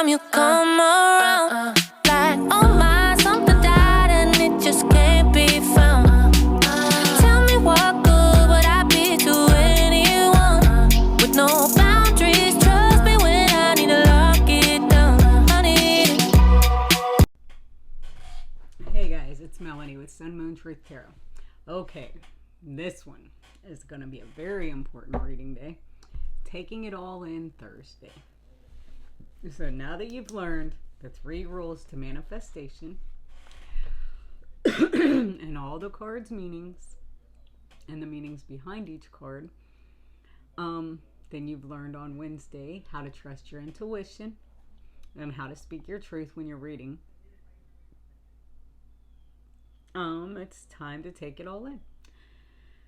time you come around. Like, oh my, something died and it just can't be found. Tell me what good would I be to anyone with no boundaries? Trust me when I need to lock it down. I need it. Hey guys, it's Melanie with Sun Moon Truth Tarot. Okay, this one is going to be a very important reading day. Taking it all in Thursday. So now that you've learned the 3 rules to manifestation and all the cards' meanings and the meanings behind each card, then you've learned on Wednesday how to trust your intuition and how to speak your truth when you're reading. It's time to take it all in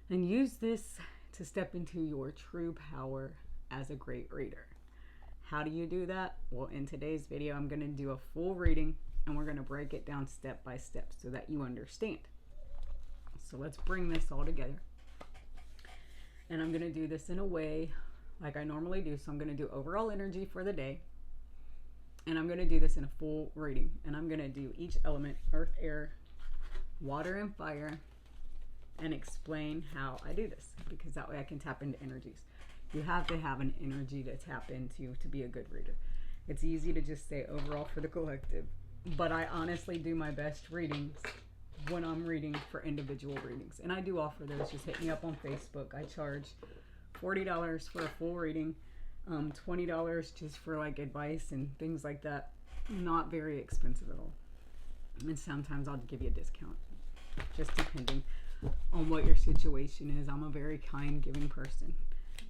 and use this to step into your true power as a great reader. How do you do that? Well, in today's video, I'm going to do a full reading and we're going to break it down step by step so that you understand. So let's bring this all together. And I'm going to do this in a way like I normally do. So I'm going to do overall energy for the day. And I'm going to do this in a full reading. And I'm going to do each element, earth, air, water, and fire, and explain how I do this, because that way I can tap into energies. You have to have an energy to tap into to be a good reader. It's easy to just say overall for the collective, but I honestly do my best readings when I'm reading for individual readings, and I do offer those. Just hit me up on Facebook. I charge $40 for a full reading, $20 just for like advice and things like that. Not very expensive at all, and sometimes I'll give you a discount, just depending on what your situation is. I'm a very kind, giving person.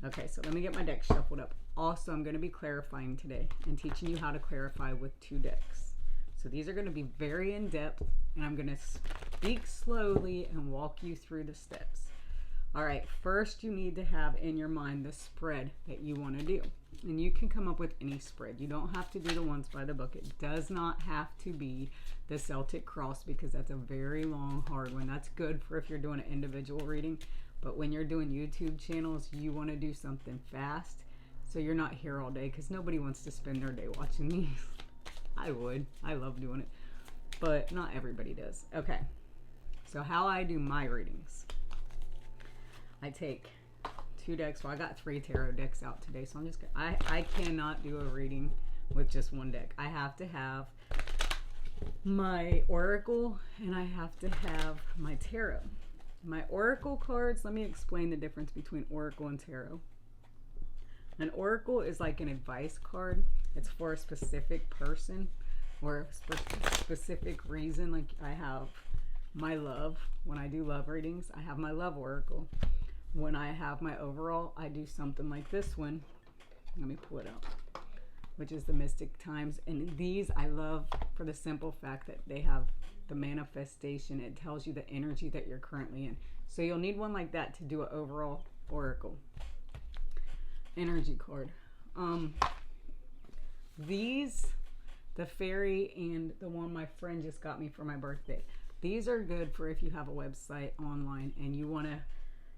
Okay, so let me get my deck shuffled up. Also, I'm going to be clarifying today and teaching you how to clarify with 2 decks. So these are going to be very in-depth, and I'm going to speak slowly and walk you through the steps. All right, first you need to have in your mind the spread that you want to do. And you can come up with any spread. You don't have to do the ones by the book. It does not have to be the Celtic cross, because that's a very long, hard one. That's good for if you're doing an individual reading. But when you're doing YouTube channels, you want to do something fast so you're not here all day, because nobody wants to spend their day watching these. I would. I love doing it. But not everybody does. Okay. So how I do my readings. I take 2 decks. Well, I got 3 tarot decks out today, so I'm just gonna, I cannot do a reading with just 1 deck. I have to have my oracle and I have to have my tarot. My oracle cards, let me explain the difference between oracle and tarot. An oracle is like an advice card. It's for a specific person or a specific reason. Like I have my love. When I do love readings, I have my love oracle. When I have my overall, I do something like this one. Let me pull it out, which is the Mystic Times. And these I love for the simple fact that they have the manifestation. It tells you the energy that you're currently in. So you'll need one like that to do an overall oracle energy card. These, the fairy and the one my friend just got me for my birthday, these are good for if you have a website online and you want to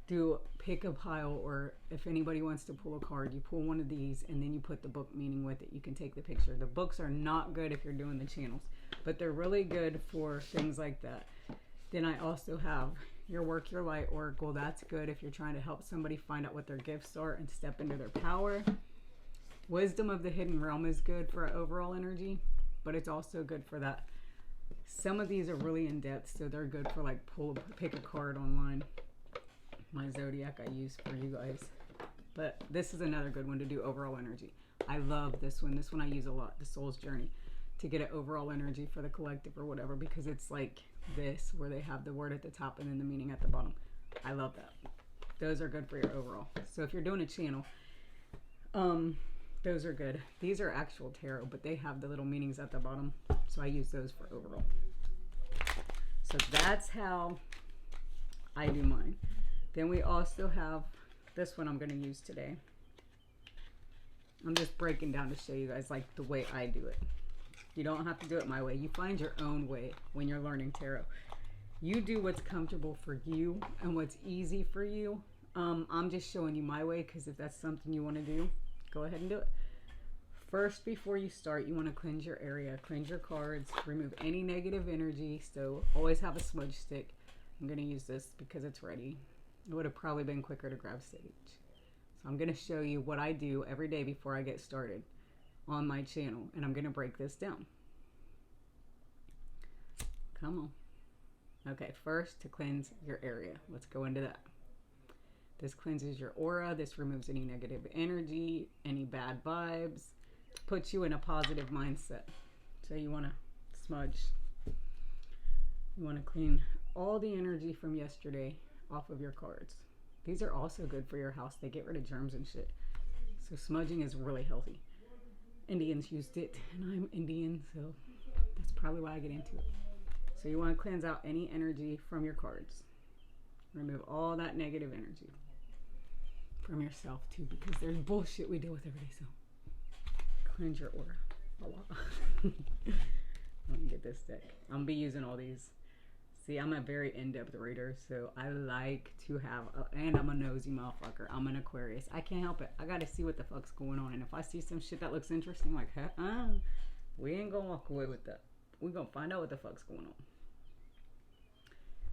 do pick a pile, or if anybody wants to pull a card, you pull one of these and then you put the book meaning with it. You can take the picture. The books are not good if you're doing the channels, but they're really good for things like that. Then I also have your Work Your Light Oracle. That's good if you're trying to help somebody find out what their gifts are and step into their power. Wisdom of the Hidden Realm is good for overall energy, but it's also good for that. Some of these are really in depth, so they're good for like pick a card online. My zodiac I use for you guys, but this is another good one to do overall energy. I love this one. This one I use a lot, the Soul's Journey, to get an overall energy for the collective or whatever, because it's like this where they have the word at the top and then the meaning at the bottom. I love that. Those are good for your overall. So if you're doing a channel, those are good. These are actual tarot, but they have the little meanings at the bottom, so I use those for overall. So that's how I do mine. Then we also have this one I'm going to use today. I'm just breaking down to show you guys like the way I do it. You don't have to do it my way. You find your own way when you're learning tarot. You do what's comfortable for you and what's easy for you. I'm just showing you my way, because if that's something you want to do, go ahead and do it. first, before you start, you want to cleanse your area, cleanse your cards, remove any negative energy. So always have a smudge stick. I'm going to use this because it's ready. It would have probably been quicker to grab sage. So I'm going to show you what I do every day before I get started on my channel. And I'm going to break this down. Come on. Okay, first to cleanse your area. Let's go into that. This cleanses your aura. This removes any negative energy, any bad vibes. Puts you in a positive mindset. So you want to smudge. You want to clean all the energy from yesterday off of your cards. These are also good for your house. They get rid of germs and shit. So smudging is really healthy. Indians used it, and I'm Indian, so that's probably why I get into it. So you want to cleanse out any energy from your cards. Remove all that negative energy from yourself too, because there's bullshit we deal with every day. So cleanse your aura a lot. Let me get this deck. I'm gonna be using all these. See, I'm a very in-depth reader, so I like to have and I'm a nosy motherfucker. I'm an Aquarius. I can't help it. I gotta see what the fuck's going on, and if I see some shit that looks interesting, like we ain't gonna walk away with that. We're gonna find out what the fuck's going on.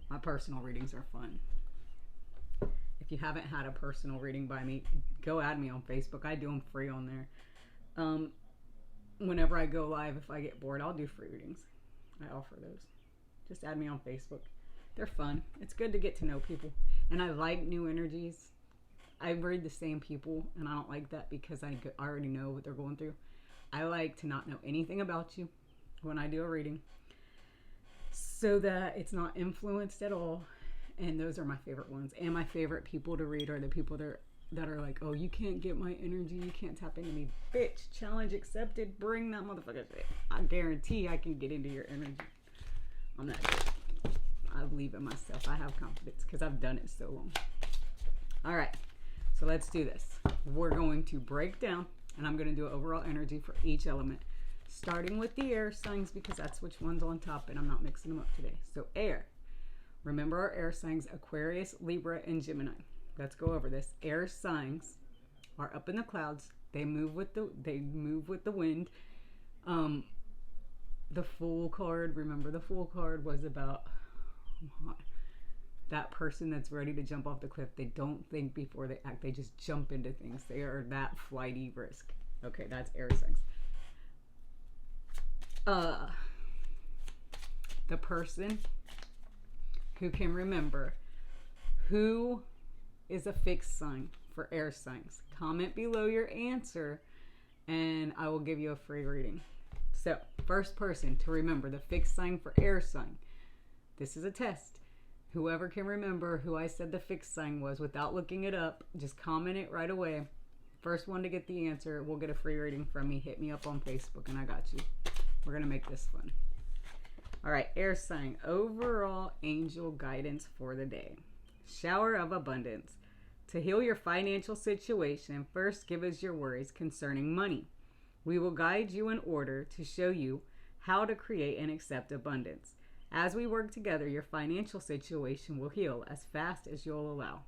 My personal readings are fun. If you haven't had a personal reading by me, go add me on Facebook. I do them free on there. Whenever I go live, if I get bored, I'll do free readings. I offer those. Just add me on Facebook. They're fun. It's good to get to know people. And I like new energies. I read the same people, and I don't like that because I already know what they're going through. I like to not know anything about you when I do a reading, so that it's not influenced at all. And those are my favorite ones. And my favorite people to read are the people that are like, oh, you can't get my energy, you can't tap into me. Bitch, challenge accepted. Bring that motherfucker shit. I guarantee I can get into your energy. I'm not good. I believe in myself. I have confidence because I've done it so long. All right, so let's do this. We're going to break down, and I'm going to do overall energy for each element, starting with the air signs because that's which one's on top, and I'm not mixing them up today. So air. Remember our air signs: Aquarius, Libra, and Gemini. Let's go over this. Air signs are up in the clouds. They move with the wind. The Fool card. Remember, the Fool card was about that person that's ready to jump off the cliff. They don't think before they act. They just jump into things. They are that flighty risk. Okay, that's air signs. The person who can remember who is a fixed sign for air signs. Comment below your answer and I will give you a free reading. So, first person to remember the fixed sign for air sign. This is a test. Whoever can remember who I said the fixed sign was without looking it up, just comment it right away. First one to get the answer will get a free reading from me. Hit me up on Facebook and I got you. We're going to make this fun. All right, air sign. Overall angel guidance for the day. Shower of abundance. To heal your financial situation, first give us your worries concerning money. We will guide you in order to show you how to create and accept abundance. As we work together, your financial situation will heal as fast as you'll allow.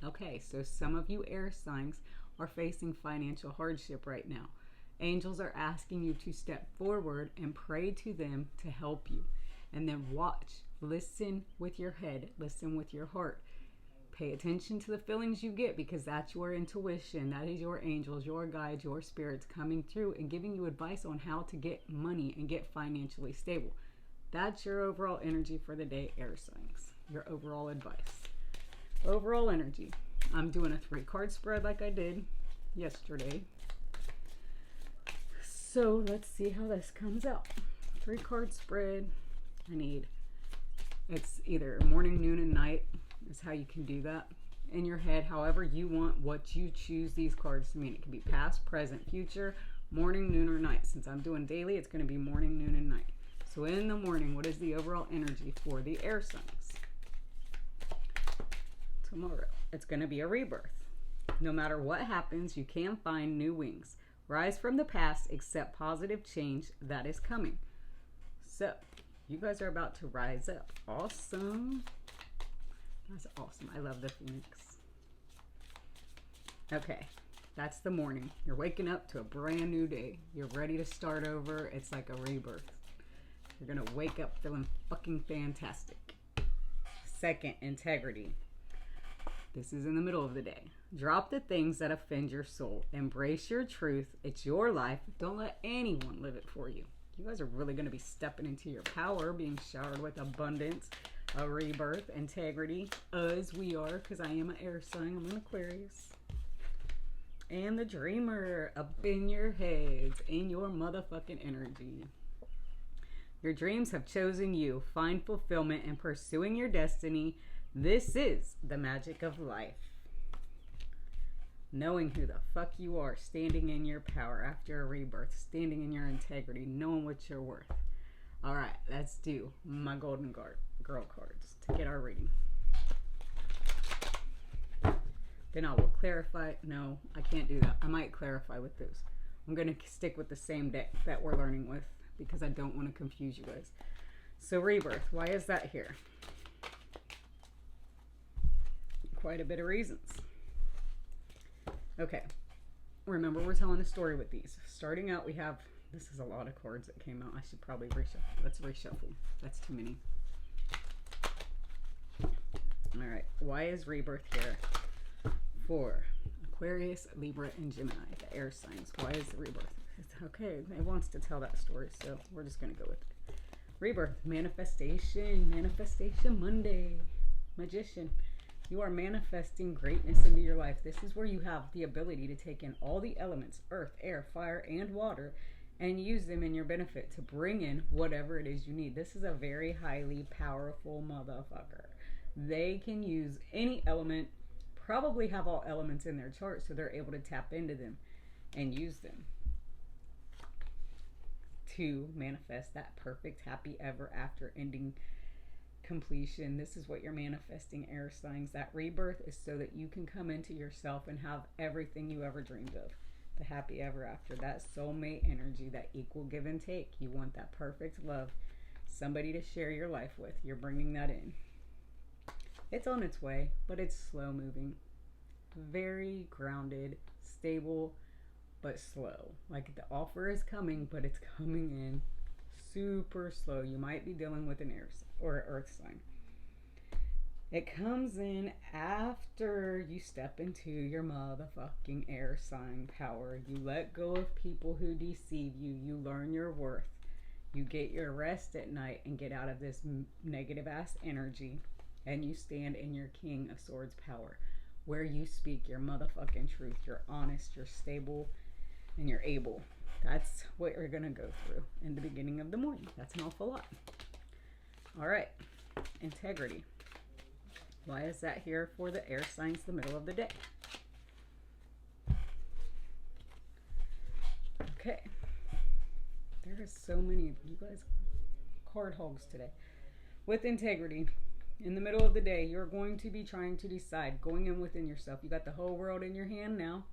Okay, so some of you air signs are facing financial hardship right now. Angels are asking you to step forward and pray to them to help you. And then watch, listen with your head, listen with your heart. Pay attention to the feelings you get because that's your intuition. That is your angels, your guides, your spirits coming through and giving you advice on how to get money and get financially stable. That's your overall energy for the day, air signs. Your overall advice. Overall energy. I'm doing a 3-card spread like I did yesterday. So let's see how this comes out. 3-card spread. It's either morning, noon, and night is how you can do that in your head. However you want, what you choose these cards to mean. It can be past, present, future, morning, noon, or night. Since I'm doing daily, it's going to be morning, noon, and night. So in the morning, what is the overall energy for the air signs? Tomorrow, it's going to be a rebirth. No matter what happens, you can find new wings. Rise from the past, accept positive change that is coming. So, you guys are about to rise up. Awesome. That's awesome. I love the Phoenix. Okay. That's the morning. You're waking up to a brand new day. You're ready to start over. It's like a rebirth. You're going to wake up feeling fucking fantastic. Second, integrity. This is in the middle of the day. Drop the things that offend your soul. Embrace your truth. It's your life. Don't let anyone live it for you. You guys are really going to be stepping into your power, being showered with abundance, a rebirth, integrity, as we are, because I am an air sign. I'm an Aquarius. And the dreamer, up in your heads, in your motherfucking energy. Your dreams have chosen you. Find fulfillment in pursuing your destiny. This is the magic of life. Knowing who the fuck you are, standing in your power after a rebirth, standing in your integrity, knowing what you're worth. All right, let's do my golden girl cards to get our reading. Then I will clarify. No, I can't do that. I might clarify with those. I'm going to stick with the same deck that we're learning with because I don't want to confuse you guys. So rebirth, why is that here? Quite a bit of reasons. Okay, remember we're telling a story with these. Starting out, we have, this is a lot of cards that came out. I should probably reshuffle. Let's reshuffle. That's too many. All right, why is rebirth here for Aquarius, Libra, and Gemini, the air signs? Why is the rebirth? Okay, it wants to tell that story, so we're just going to go with it. Rebirth, manifestation Monday, magician. You are manifesting greatness into your life. This is where you have the ability to take in all the elements, earth, air, fire, and water, and use them in your benefit to bring in whatever it is you need. This is a very highly powerful motherfucker. They can use any element, probably have all elements in their chart, so they're able to tap into them and use them to manifest that perfect, happy ever after ending completion. This is what you're manifesting, air signs. That rebirth is so that you can come into yourself and have everything you ever dreamed of. The happy ever after, that soulmate energy, that equal give and take. You want that perfect love, somebody to share your life with. You're bringing that in. It's on its way, but it's slow moving. Very grounded, stable, but slow. Like the offer is coming, but it's coming in super slow. You might be dealing with an air or earth sign. It comes in after you step into your motherfucking air sign power. You let go of people who deceive you. You learn your worth. You get your rest at night and get out of this negative ass energy. And you stand in your King of Swords power, where you speak your motherfucking truth. You're honest, you're stable, and you're able. That's what you're going to go through in the beginning of the morning. That's an awful lot. All right. Integrity. Why is that here for the air signs the middle of the day? Okay. There is so many. You guys card hogs today. With integrity, in the middle of the day, you're going to be trying to decide, going in within yourself. You got the whole world in your hand now.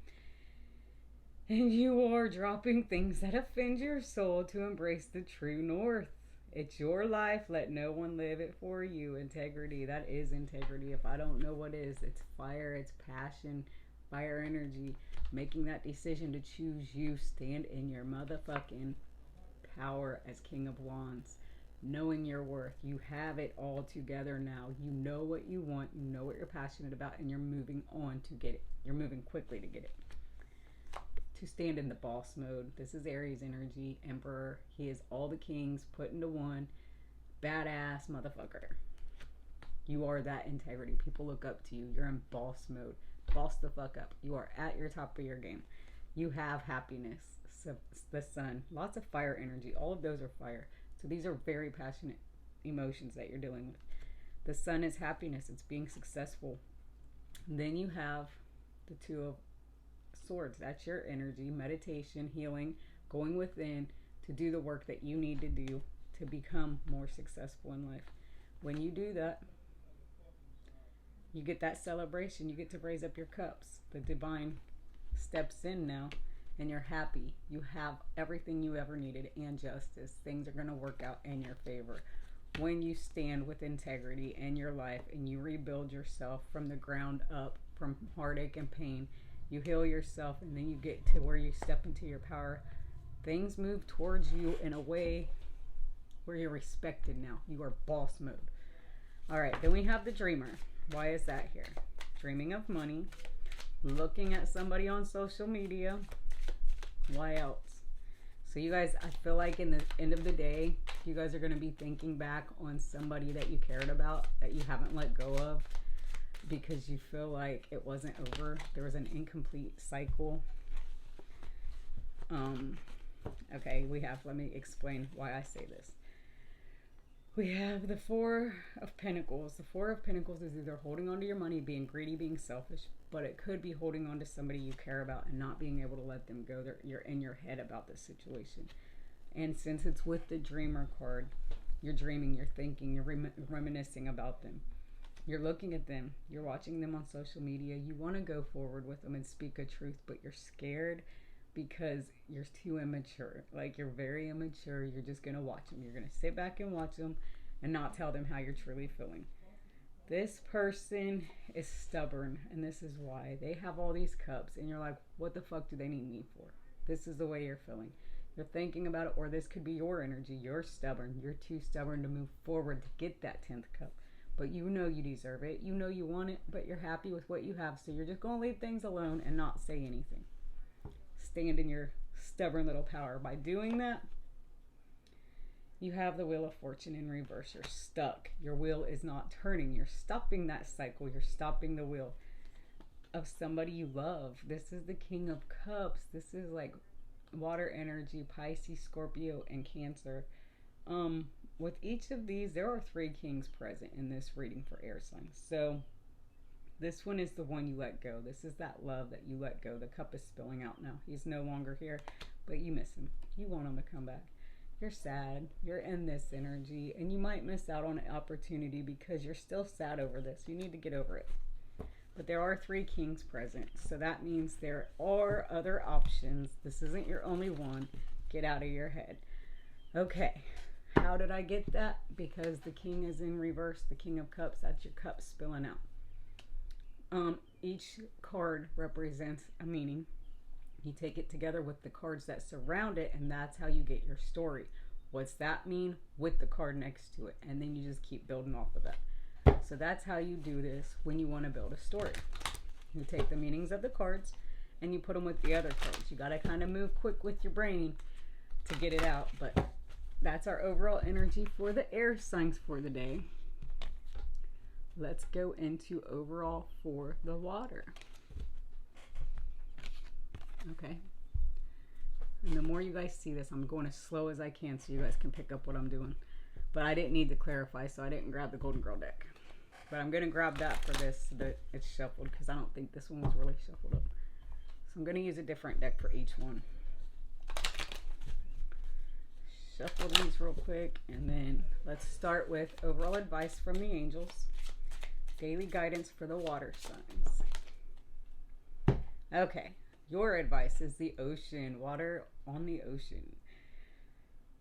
And you are dropping things that offend your soul to embrace the true north. It's your life. Let no one live it for you. Integrity. That is integrity. If I don't know what is, it's fire, it's passion, fire energy. Making that decision to choose you. Stand in your motherfucking power as King of Wands. Knowing your worth. You have it all together now. You know what you want. You know what you're passionate about. And you're moving on to get it. You're moving quickly to get it. To stand in the boss mode. This is Aries energy. Emperor. He is all the kings put into one. Badass motherfucker. You are that integrity. People look up to you. You're in boss mode. Boss the fuck up. You are at your top of your game. You have happiness. So the sun. Lots of fire energy. All of those are fire. So these are very passionate emotions that you're dealing with. The sun is happiness. It's being successful. Then you have the Two of Swords. That's your energy. Meditation, healing, going within to do the work that you need to do to become more successful in life. When you do that, you get that celebration. You get to raise up your cups. The divine steps in now. And you're happy. You have everything you ever needed and justice. Things are going to work out in your favor. When you stand with integrity in your life and you rebuild yourself from the ground up, from heartache and pain, you heal yourself, and then you get to where you step into your power. Things move towards you in a way where you're respected now. You are boss mode. All right, then we have the dreamer. Why is that here? Dreaming of money, looking at somebody on social media. Why else? So you guys, I feel like in the end of the day, you guys are going to be thinking back on somebody that you cared about, that you haven't let go of, because you feel like it wasn't over. There was an incomplete cycle. Okay, let me explain why I say this. We have the Four of Pentacles. The Four of Pentacles is either holding on to your money, being greedy, being selfish, but it could be holding on to somebody you care about and not being able to let them go. You're in your head about this situation. And since it's with the Dreamer card, you're dreaming, you're thinking, you're reminiscing about them. You're looking at them. You're watching them on social media. You want to go forward with them and speak a truth, but you're scared because you're too immature. Like, you're very immature. You're just going to watch them. You're going to sit back and watch them and not tell them how you're truly feeling. This person is stubborn, and this is why. They have all these cups, and you're like, what the fuck do they need me for? This is the way you're feeling. You're thinking about it, or this could be your energy. You're stubborn. You're too stubborn to move forward to get that 10th cup. But you know you deserve it. You know you want it, but you're happy with what you have, so you're just going to leave things alone and not say anything. Stand in your stubborn little power. By doing that, you have the Wheel of Fortune in reverse. You're stuck. Your wheel is not turning. You're stopping that cycle. You're stopping the wheel of somebody you love. This is the King of Cups. This is like water energy, Pisces, Scorpio, and Cancer. With each of these, there are 3 kings present in this reading for air signs. So this one is the one you let go. This is that love that you let go. The cup is spilling out now. He's no longer here, but you miss him. You want him to come back. You're sad. You're in this energy, and you might miss out on an opportunity because you're still sad over this. You need to get over it. But there are 3 kings present, so that means there are other options. This isn't your only one. Get out of your head. Okay. How did I get that? Because the king is in reverse, the King of Cups. That's your cup spilling out. Each card represents a meaning. You take it together with the cards that surround it, and that's how you get your story. What's that mean? With the card next to it. And then you just keep building off of that. So that's how you do this when you want to build a story. You take the meanings of the cards and you put them with the other cards. You got to kind of move quick with your brain to get it out. But that's our overall energy for the air signs for the day. Let's go into overall for the water. Okay. And the more you guys see this, I'm going as slow as I can so you guys can pick up what I'm doing. But I didn't need to clarify, so I didn't grab the Golden Girl deck. But I'm going to grab that for this so that it's shuffled, because I don't think this one was really shuffled up. So I'm going to use a different deck for each one. Shuffle these real quick, and then let's start with overall advice from the angels. Daily guidance for the water signs. Okay, your advice is the ocean, water on the ocean.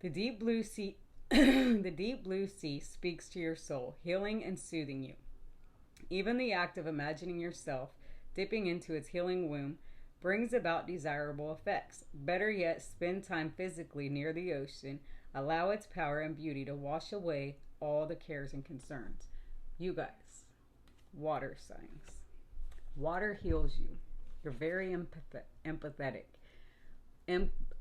The deep blue sea the deep blue sea speaks to your soul, healing and soothing you. Even the act of imagining yourself dipping into its healing womb brings about desirable effects. Better yet, spend time physically near the ocean. Allow its power and beauty to wash away all the cares and concerns. You guys, water signs. Water heals you. You're very empathetic.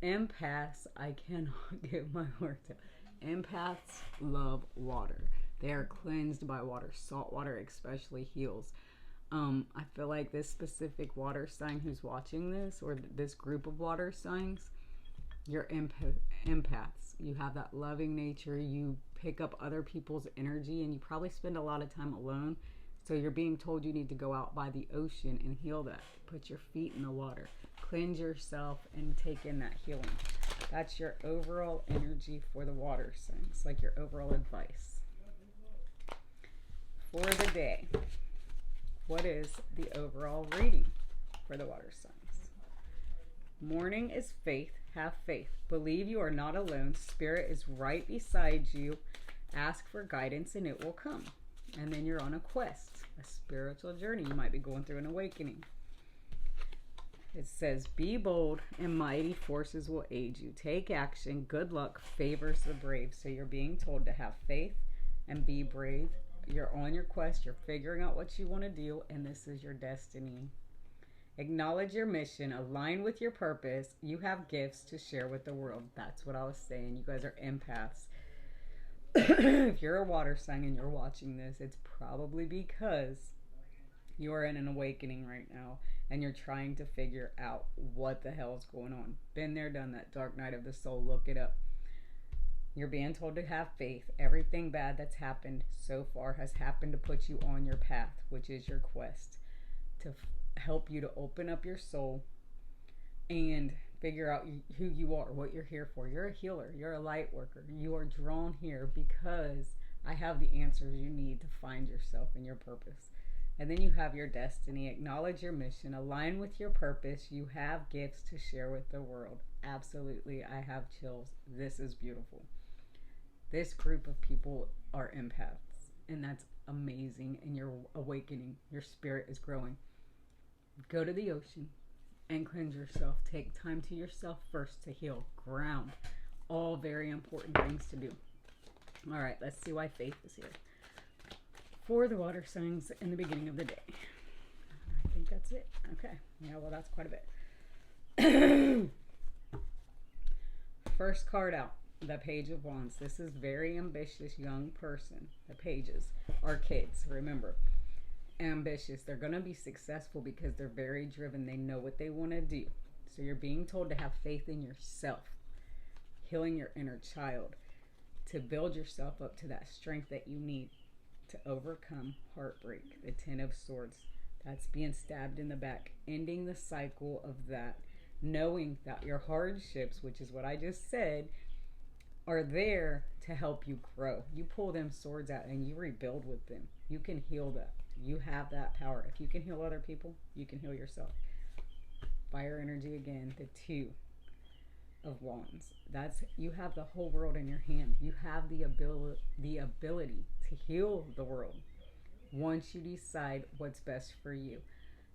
Empaths, I cannot get my words out. Empaths love water. They are cleansed by water. Salt water especially heals. I feel like this specific water sign who's watching this, or this group of water signs, you're empaths. You have that loving nature. You pick up other people's energy, and you probably spend a lot of time alone. So you're being told you need to go out by the ocean and heal that. Put your feet in the water. Cleanse yourself and take in that healing. That's your overall energy for the water signs, like your overall advice. For the day, what is the overall reading for the water signs? Morning is faith. Have faith. Believe you are not alone. Spirit is right beside you. Ask for guidance and it will come. And then you're on a quest, a spiritual journey. You might be going through an awakening. It says, be bold and mighty forces will aid you. Take action. Good luck favors the brave. So you're being told to have faith and be brave. You're on your quest. You're figuring out what you want to do, and this is your destiny. Acknowledge your mission. Align with your purpose. You have gifts to share with the world. That's what I was saying. You guys are empaths. If you're a water sign and you're watching this, it's probably because you are in an awakening right now and you're trying to figure out what the hell is going on. Been there, done that. Dark night of the soul. Look it up. You're being told to have faith. Everything bad that's happened so far has happened to put you on your path, which is your quest, to help you to open up your soul and figure out who you are, what you're here for. You're a healer. You're a light worker. You are drawn here because I have the answers you need to find yourself and your purpose. And then you have your destiny. Acknowledge your mission. Align with your purpose. You have gifts to share with the world. Absolutely. I have chills. This is beautiful. This group of people are empaths, and that's amazing. And you're awakening. Your spirit is growing. Go to the ocean and cleanse yourself. Take time to yourself first to heal. Ground. All very important things to do. All right, let's see why faith is here for the water signs in the beginning of the day. I think that's it. Okay. Yeah, well, that's quite a bit. First card out, the Page of Wands. This is very ambitious young person. The pages are kids, remember. Ambitious. They're going to be successful because they're very driven. They know what they want to do. So you're being told to have faith in yourself, healing your inner child, to build yourself up to that strength that you need to overcome heartbreak. The Ten of Swords. That's being stabbed in the back. Ending the cycle of that. Knowing that your hardships, which is what I just said, are there to help you grow. You pull them swords out and you rebuild with them. You can heal that. You have that power. If you can heal other people, you can heal yourself. Fire energy again. The Two of Wands. That's, you have the whole world in your hand. You have the ability to heal the world once you decide what's best for you,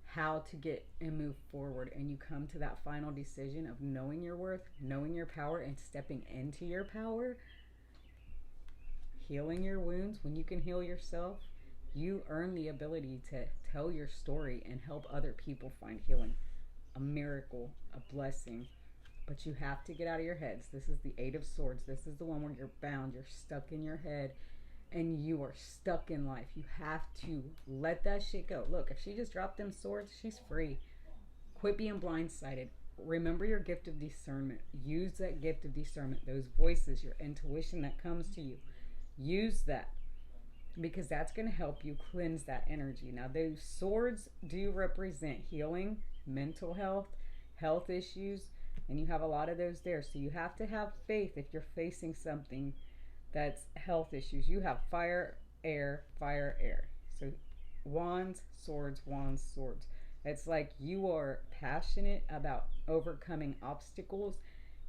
how to get and move forward, and you come to that final decision of knowing your worth, knowing your power, and stepping into your power. Healing your wounds. When you can heal yourself, you earn the ability to tell your story and help other people find healing. A miracle, a blessing. But you have to get out of your heads. This is the Eight of Swords. This is the one where you're bound. You're stuck in your head and you are stuck in life. You have to let that shit go. Look, if she just dropped them swords, she's free. Quit being blindsided. Remember your gift of discernment. Use that gift of discernment. Those voices, your intuition that comes to you. Use that, because that's going to help you cleanse that energy. Now, those swords do represent healing, mental health, health issues, and you have a lot of those there. So you have to have faith if you're facing something that's health issues. You have fire, air, fire, air. So wands, swords, wands, swords. It's like you are passionate about overcoming obstacles.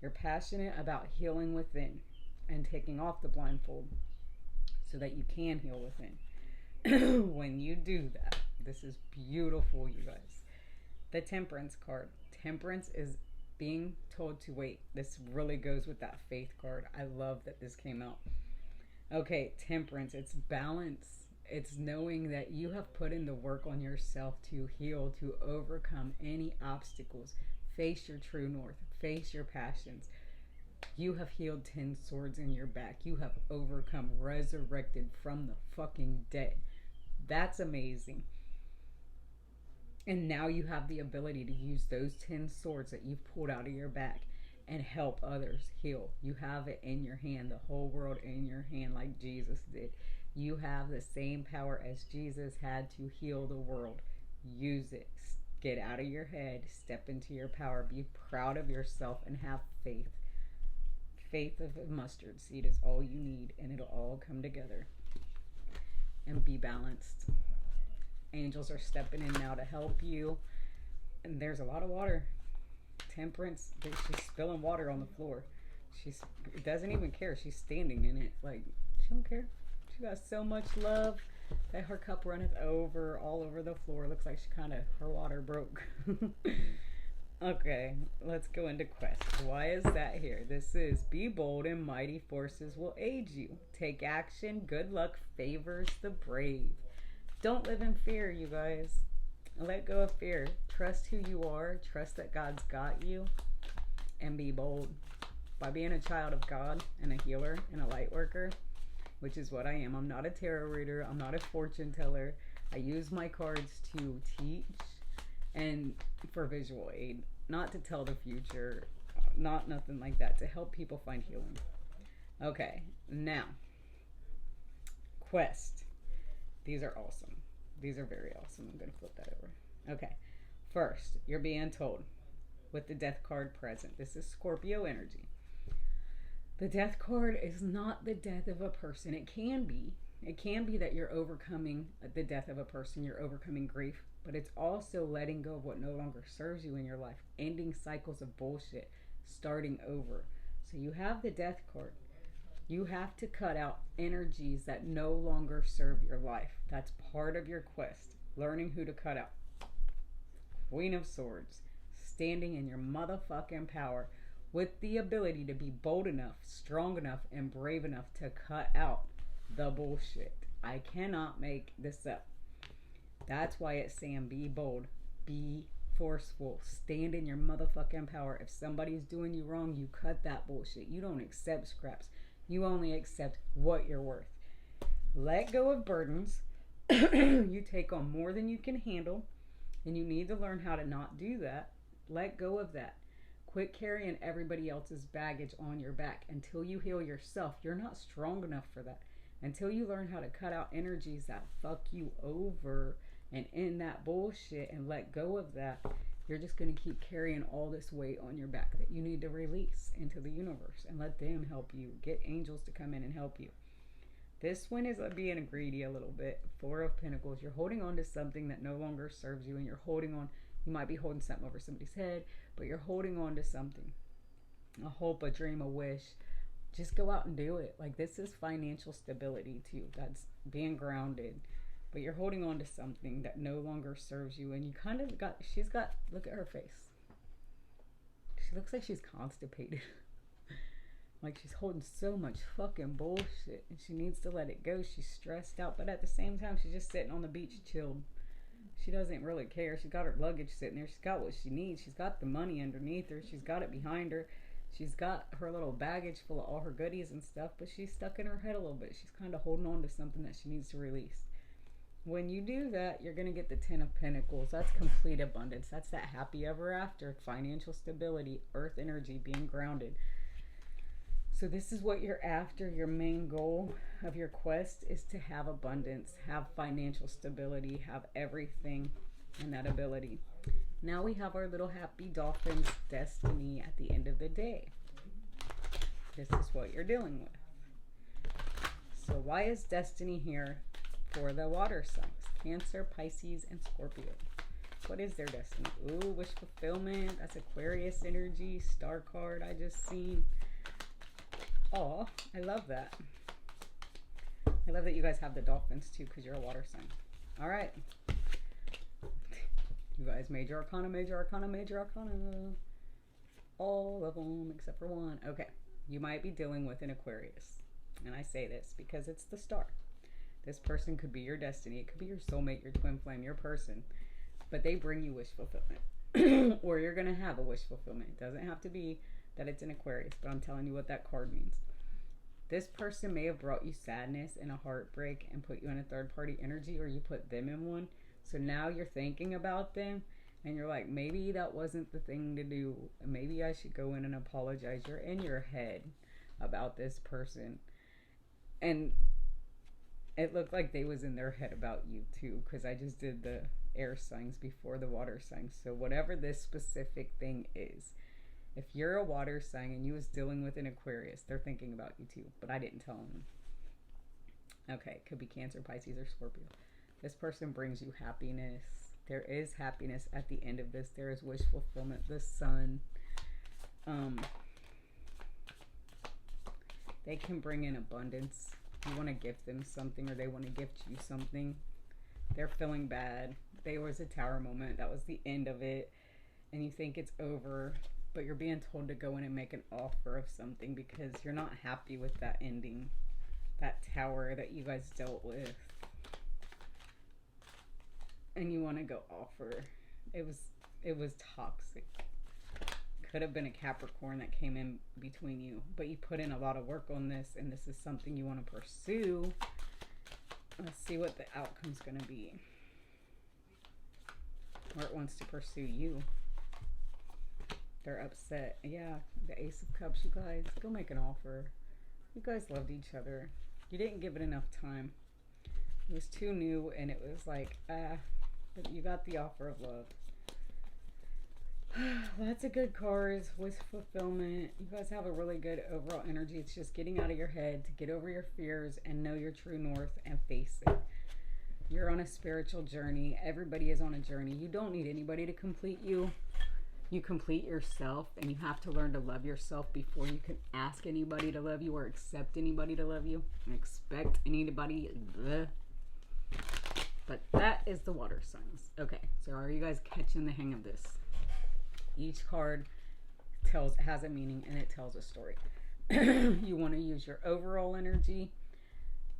You're passionate about healing within and taking off the blindfold so that you can heal within. When you do that, this is beautiful, you guys. The Temperance card. Temperance is being told to wait. This really goes with that faith card. I love that this came out. Okay, Temperance. It's balance. It's knowing that you have put in the work on yourself to heal, to overcome any obstacles. Face your true north. Face your passions. You have healed 10 swords in your back. You have overcome, resurrected from the fucking dead. That's amazing. And now you have the ability to use those 10 swords that you've pulled out of your back and help others heal. You have it in your hand, the whole world in your hand, like Jesus did. You have the same power as Jesus had to heal the world. Use it. Get out of your head. Step into your power. Be proud of yourself and have faith. Faith of a mustard seed is all you need, and it'll all come together. And be balanced. Angels are stepping in now to help you. And there's a lot of water. Temperance, she's spilling water on the floor. She doesn't even care. She's standing in it. Like, she don't care. She got so much love that her cup runneth over all over the floor. Looks like she her water broke. Okay, let's go into quest. Why is that here? This is be bold and mighty forces will aid you. Take action, good luck favors the brave. Don't live in fear, you guys. Let go of fear. Trust who you are. Trust that God's got you. And be bold. By being a child of God and a healer and a light worker, which is what I am. I'm not a tarot reader. I'm not a fortune teller. I use my cards to teach and for visual aid, not to tell the future, not nothing like that, to help people find healing. Okay, now, quest. These are awesome. These are very awesome. I'm going to flip that over. Okay, first, you're being told with the death card present. This is Scorpio energy. The death card is not the death of a person. It can be. It can be that you're overcoming the death of a person. You're overcoming grief. But it's also letting go of what no longer serves you in your life. Ending cycles of bullshit. Starting over. So you have the death card. You have to cut out energies that no longer serve your life. That's part of your quest. Learning who to cut out. Queen of Swords. Standing in your motherfucking power. With the ability to be bold enough, strong enough, and brave enough to cut out the bullshit. I cannot make this up. That's why it's saying be bold, be forceful, stand in your motherfucking power. If somebody's doing you wrong, you cut that bullshit. You don't accept scraps. You only accept what you're worth. Let go of burdens. You take on more than you can handle, and you need to learn how to not do that. Let go of that. Quit carrying everybody else's baggage on your back until you heal yourself. You're not strong enough for that. Until you learn how to cut out energies that fuck you over and end that bullshit and let go of that, you're just going to keep carrying all this weight on your back that you need to release into the universe and let them help you. Get angels to come in and help you. This one is being greedy a little bit. Four of Pentacles. You're holding on to something that no longer serves you, and you're holding on. You might be holding something over somebody's head, but you're holding on to something. A hope, a dream, a wish. Just go out and do it. Like, this is financial stability too. That's being grounded. But you're holding on to something that no longer serves you, and you kind of got, look at her face. She looks like she's constipated. Like, she's holding so much fucking bullshit, and she needs to let it go. She's stressed out, but at the same time, she's just sitting on the beach chilled. She doesn't really care. She's got her luggage sitting there. She's got what she needs. She's got the money underneath her. She's got it behind her. She's got her little baggage full of all her goodies and stuff, but she's stuck in her head a little bit. She's kind of holding on to something that she needs to release. When you do that, you're going to get the Ten of Pentacles. That's complete abundance. That's that happy ever after. Financial stability, earth energy, being grounded. So this is what you're after. Your main goal of your quest is to have abundance, have financial stability, have everything and that ability. Now we have our little happy dolphin's destiny at the end of the day. This is what you're dealing with. So why is destiny here for the water signs? Cancer, Pisces, and Scorpio. What is their destiny? Ooh, wish fulfillment. That's Aquarius energy. Star card I just seen. Oh, I love that. I love that you guys have the dolphins too, because you're a water sign. All right. You guys, major arcana, major arcana, major arcana. All of them except for one. Okay. You might be dealing with an Aquarius. And I say this because it's the star. This person could be your destiny. It could be your soulmate, your twin flame, your person. But they bring you wish fulfillment. Or you're going to have a wish fulfillment. It doesn't have to be that it's an Aquarius, but I'm telling you what that card means. This person may have brought you sadness and a heartbreak and put you in a third party energy, or you put them in one. So now you're thinking about them and you're like, maybe that wasn't the thing to do. Maybe I should go in and apologize. You're in your head about this person. And it looked like they was in their head about you too, because I just did the air signs before the water signs. So whatever this specific thing is, if you're a water sign and you was dealing with an Aquarius, they're thinking about you too, but I didn't tell them. Okay, it could be Cancer, Pisces, or Scorpio. This person brings you happiness. There is happiness at the end of this. There is wish fulfillment. The sun. They can bring in abundance. You want to gift them something, or they want to gift you something. They're feeling bad. There was a tower moment. That was the end of it. and you think it's over, but you're being told to go in and make an offer of something because you're not happy with that ending, that tower that you guys dealt with, and you want to go offer. It was toxic. Could have been a Capricorn that came in between you, but you put in a lot of work on this, and this is something you want to pursue. Let's see what the outcome's going to be, or it wants to pursue you. They're upset. Yeah, the Ace of Cups, you guys. Go make an offer. You guys loved each other. You didn't give it enough time. It was too new, and it was like, but you got the offer of love. Lots of good cards with fulfillment. You guys have a really good overall energy. It's just getting out of your head to get over your fears and know your true north and face it. You're on a spiritual journey. Everybody is on a journey. You don't need anybody to complete you. You complete yourself, and you have to learn to love yourself before you can ask anybody to love you or accept anybody to love you and expect anybody. Bleh. But that is the water signs. Okay, so are you guys catching the hang of this? Each card has a meaning, and it tells a story. You want to use your overall energy,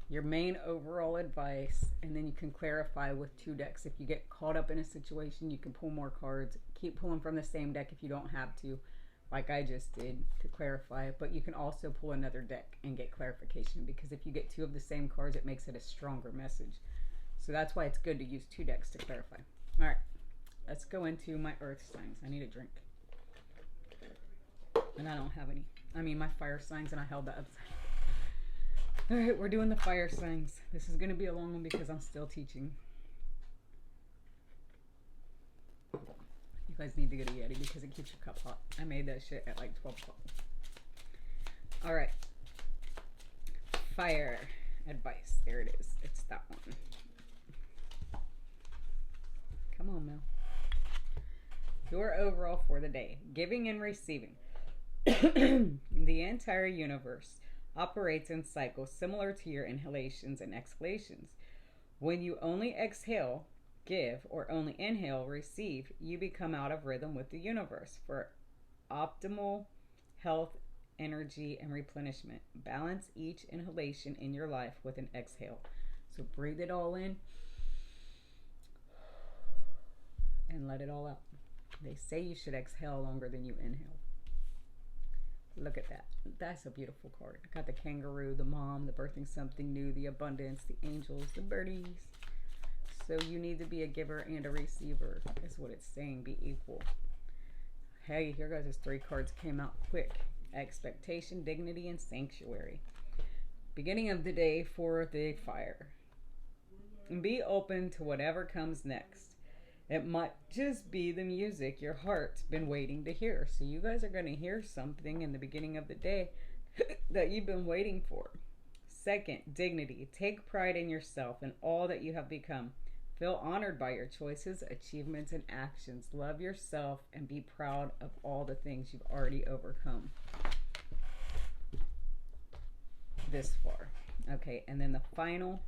your main overall advice, and then you can clarify with 2 decks. If you get caught up in a situation, you can pull more cards. Keep pulling from the same deck if you don't have to, like I just did, to clarify. But you can also pull another deck and get clarification, because if you get 2 of the same cards, it makes it a stronger message. So that's why it's good to use 2 decks to clarify. All right, let's go into my earth signs. I need a drink, and I don't have any. I mean, my fire signs, and I held that upside. All right, we're doing the fire signs. This is going to be a long one because I'm still teaching. You guys need to get a Yeti because it keeps your cup hot. I made that shit at like 12 o'clock. All right. Fire advice. There it is. It's that one. Come on, Mel. Your overall for the day. Giving and receiving. The entire universe operates in cycles similar to your inhalations and exhalations. When you only exhale, give, or only inhale, receive, you become out of rhythm with the universe. For optimal health, energy, and replenishment, balance each inhalation in your life with an exhale. So breathe it all in and let it all out. They say you should exhale longer than you inhale. Look at that. That's a beautiful card. Got the kangaroo, the mom, the birthing something new, the abundance, the angels, the birdies. So you need to be a giver and a receiver, is what it's saying. Be equal. Hey, here goes. His 3 cards came out quick. Expectation, dignity, and sanctuary. Beginning of the day for the fire. Be open to whatever comes next. It might just be the music your heart's been waiting to hear. So you guys are going to hear something in the beginning of the day that you've been waiting for. Second, dignity. Take pride in yourself and all that you have become. Feel honored by your choices, achievements, and actions. Love yourself and be proud of all the things you've already overcome this far. Okay, and then the final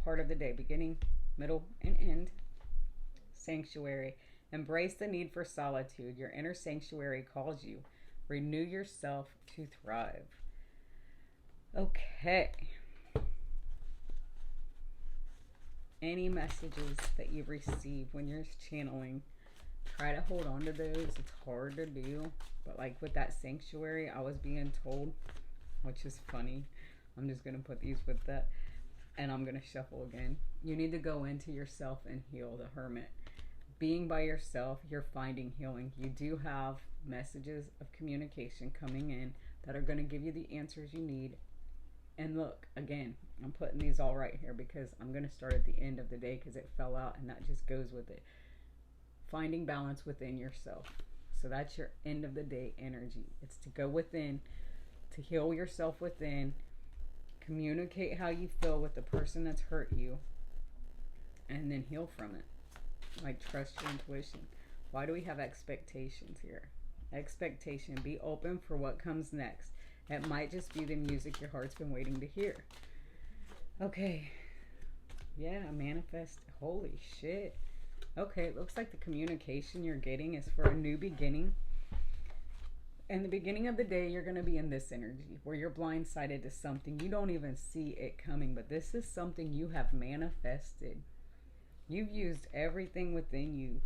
part of the day, beginning, middle, and end. Sanctuary. Embrace the need for solitude. Your inner sanctuary calls you. Renew yourself to thrive. Okay. Any messages that you receive when you're channeling, try to hold on to those. It's hard to do, but like with that sanctuary, I was being told, which is funny. I'm just going to put these with that, and I'm going to shuffle again. You need to go into yourself and heal. The Hermit. Being by yourself, you're finding healing. You do have messages of communication coming in that are going to give you the answers you need. And look, again, I'm putting these all right here because I'm going to start at the end of the day because it fell out, and that just goes with it. Finding balance within yourself. So that's your end of the day energy. It's to go within, to heal yourself within, communicate how you feel with the person that's hurt you, and then heal from it. Like, trust your intuition. Why do we have expectations here? Expectation. Be open for what comes next. It might just be the music your heart's been waiting to hear. Okay. Yeah, manifest. Holy shit. Okay, it looks like the communication you're getting is for a new beginning. In the beginning of the day, you're going to be in this energy where you're blindsided to something. You don't even see it coming, but this is something you have manifested. You've used everything within you,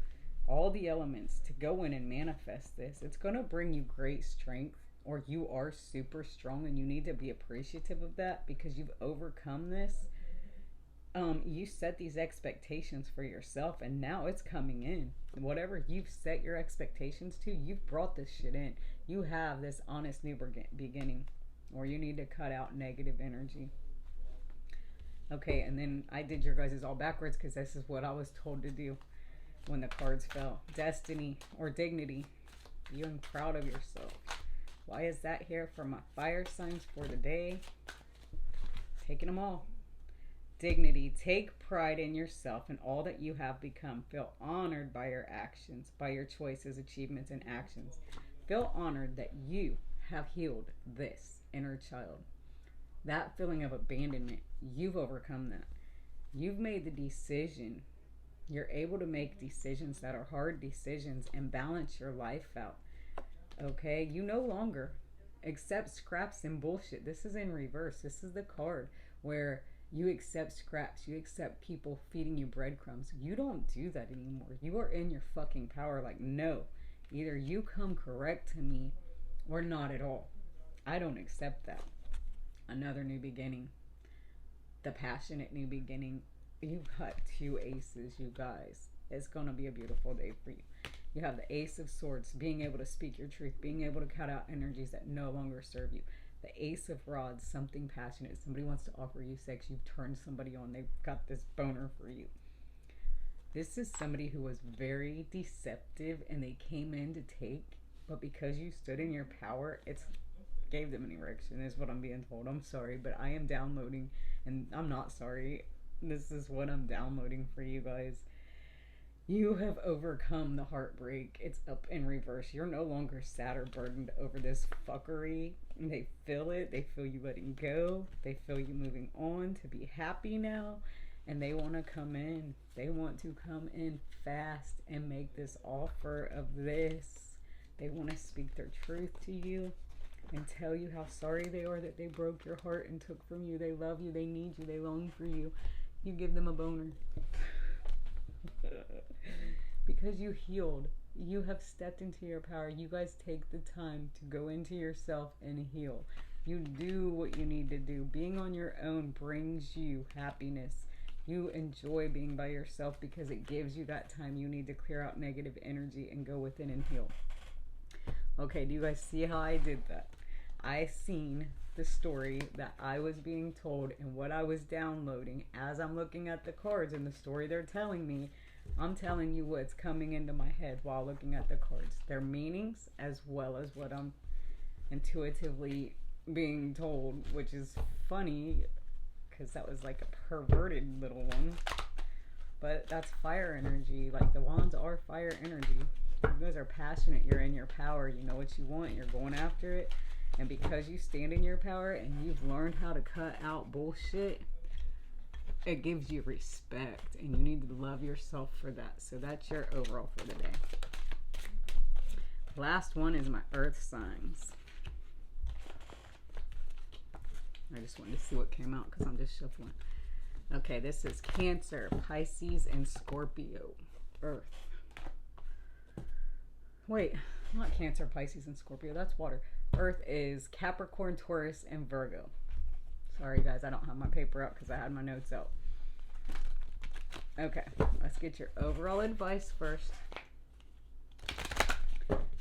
all the elements to go in and manifest this. It's going to bring you great strength, or you are super strong and you need to be appreciative of that because you've overcome this. You set these expectations for yourself and now it's coming in. Whatever you've set your expectations to, you've brought this shit in. You have this honest new beginning, or you need to cut out negative energy. Okay, and then I did your guys' all backwards because this is what I was told to do when the cards fell. Destiny or dignity. Being proud of yourself. Why is that here for my fire signs for the day? Taking them all. Dignity. Take pride in yourself and all that you have become. Feel honored by your actions, by your choices, achievements, and actions. Feel honored that you have healed this inner child. That feeling of abandonment, you've overcome that. You've made the decision. You're able to make decisions that are hard decisions and balance your life out. Okay? You no longer accept scraps and bullshit. This is in reverse. This is the card where you accept scraps. You accept people feeding you breadcrumbs. You don't do that anymore. You are in your fucking power. Like, no. Either you come correct to me or not at all. I don't accept that. Another new beginning. The passionate new beginning. You've got 2 aces, you guys. It's going to be a beautiful day for you. You have the Ace of Swords, being able to speak your truth, being able to cut out energies that no longer serve you. The Ace of Rods, something passionate. Somebody wants to offer you sex. You've turned somebody on. They've got this boner for you. This is somebody who was very deceptive and they came in to take, but because you stood in your power, it's gave them an erection is what I'm being told. I'm sorry, but I am downloading, and I'm not sorry. This is what I'm downloading for you guys. You have overcome the heartbreak. It's up in reverse. You're no longer sad or burdened over this fuckery. They feel it. They feel you letting go. They feel you moving on to be happy now. And they want to come in. They want to come in fast and make this offer of this. They want to speak their truth to you and tell you how sorry they are that they broke your heart and took from you. They love you. They need you. They long for you. You give them a boner. Because you healed. You have stepped into your power. You guys take the time to go into yourself and heal. You do what you need to do. Being on your own brings you happiness. You enjoy being by yourself because it gives you that time you need to clear out negative energy and go within and heal. Okay, do you guys see how I did that? I seen the story that I was being told and what I was downloading as I'm looking at the cards and the story they're telling me. I'm telling you what's coming into my head while looking at the cards. Their meanings as well as what I'm intuitively being told, which is funny because that was like a perverted little one. But that's fire energy. Like the wands are fire energy. You guys are passionate. You're in your power. You know what you want. You're going after it. And because you stand in your power and you've learned how to cut out bullshit, it gives you respect. And you need to love yourself for that. So that's your overall for the day. Last one is my earth signs. I just wanted to see what came out because I'm just shuffling. Okay, this is Cancer, Pisces, and Scorpio. Earth. Wait, not Cancer, Pisces, and Scorpio. That's water. Earth is Capricorn, Taurus, and Virgo. Sorry, guys, I don't have my paper up because I had my notes out. Okay, let's get your overall advice first.